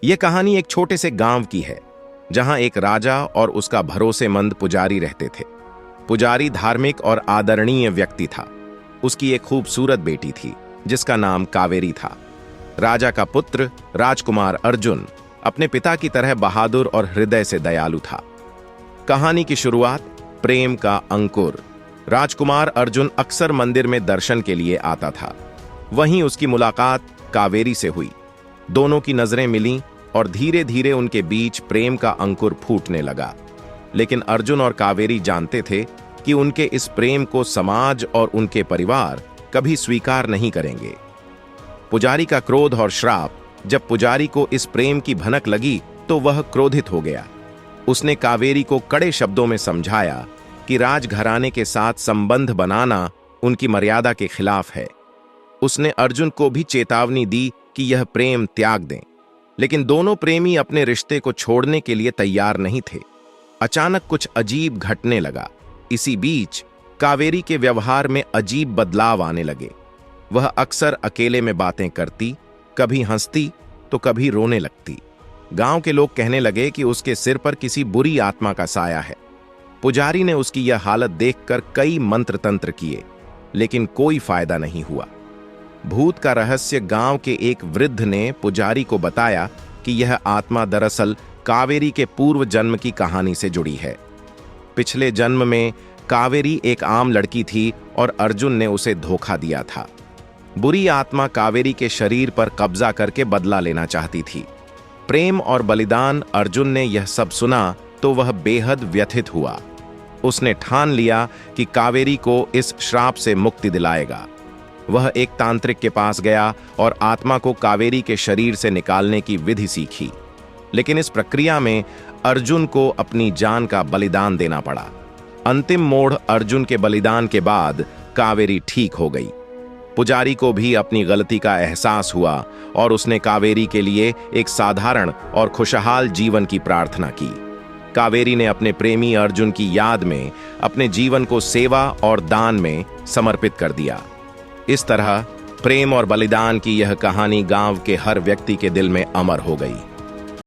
ये कहानी एक छोटे से गांव की है, जहां एक राजा और उसका भरोसेमंद पुजारी रहते थे। पुजारी धार्मिक और आदरणीय व्यक्ति था। उसकी एक खूबसूरत बेटी थी, जिसका नाम कावेरी था। राजा का पुत्र राजकुमार अर्जुन अपने पिता की तरह बहादुर और हृदय से दयालु था। कहानी की शुरुआत प्रेम का अंकुर। राजकुमार अर्जुन अक्सर मंदिर में दर्शन के लिए आता था। वहीं उसकी मुलाकात कावेरी से हुई। दोनों की नजरें मिलीं और धीरे धीरे उनके बीच प्रेम का अंकुर फूटने लगा। लेकिन अर्जुन और कावेरी जानते थे कि उनके इस प्रेम को समाज और उनके परिवार कभी स्वीकार नहीं करेंगे। पुजारी का क्रोध और श्राप। जब पुजारी को इस प्रेम की भनक लगी तो वह क्रोधित हो गया। उसने कावेरी को कड़े शब्दों में समझाया कि राजघराने के साथ संबंध बनाना उनकी मर्यादा के खिलाफ है। उसने अर्जुन को भी चेतावनी दी कि यह प्रेम त्याग दें, लेकिन दोनों प्रेमी अपने रिश्ते को छोड़ने के लिए तैयार नहीं थे। अचानक कुछ अजीब घटने लगा। इसी बीच कावेरी के व्यवहार में अजीब बदलाव आने लगे। वह अक्सर अकेले में बातें करती, कभी हंसती तो कभी रोने लगती। गांव के लोग कहने लगे कि उसके सिर पर किसी बुरी आत्मा का साया है। पुजारी ने उसकी यह हालत देखकर कई मंत्र तंत्र किए, लेकिन कोई फायदा नहीं हुआ। भूत का रहस्य गांव के एक वृद्ध ने पुजारी को बताया कि यह आत्मा दरअसल कावेरी के पूर्व जन्म की कहानी से जुड़ी है। पिछले जन्म में कावेरी एक आम लड़की थी और अर्जुन ने उसे धोखा दिया था। बुरी आत्मा कावेरी के शरीर पर कब्जा करके बदला लेना चाहती थी। प्रेम और बलिदान। अर्जुन ने यह सब सुना तो वह बेहद व्यथित हुआ। उसने ठान लिया कि कावेरी को इस श्राप से मुक्ति दिलाएगा। वह एक तांत्रिक के पास गया और आत्मा को कावेरी के शरीर से निकालने की विधि सीखी। लेकिन इस प्रक्रिया में अर्जुन को अपनी जान का बलिदान देना पड़ा। अंतिम मोड़ अर्जुन के बलिदान के बाद कावेरी ठीक हो गई। पुजारी को भी अपनी गलती का एहसास हुआ और उसने कावेरी के लिए एक साधारण और खुशहाल जीवन की प्रार्थना की। कावेरी ने अपने प्रेमी अर्जुन की याद में अपने जीवन को सेवा और दान में समर्पित कर दिया। इस तरह प्रेम और बलिदान की यह कहानी गांव के हर व्यक्ति के दिल में अमर हो गई।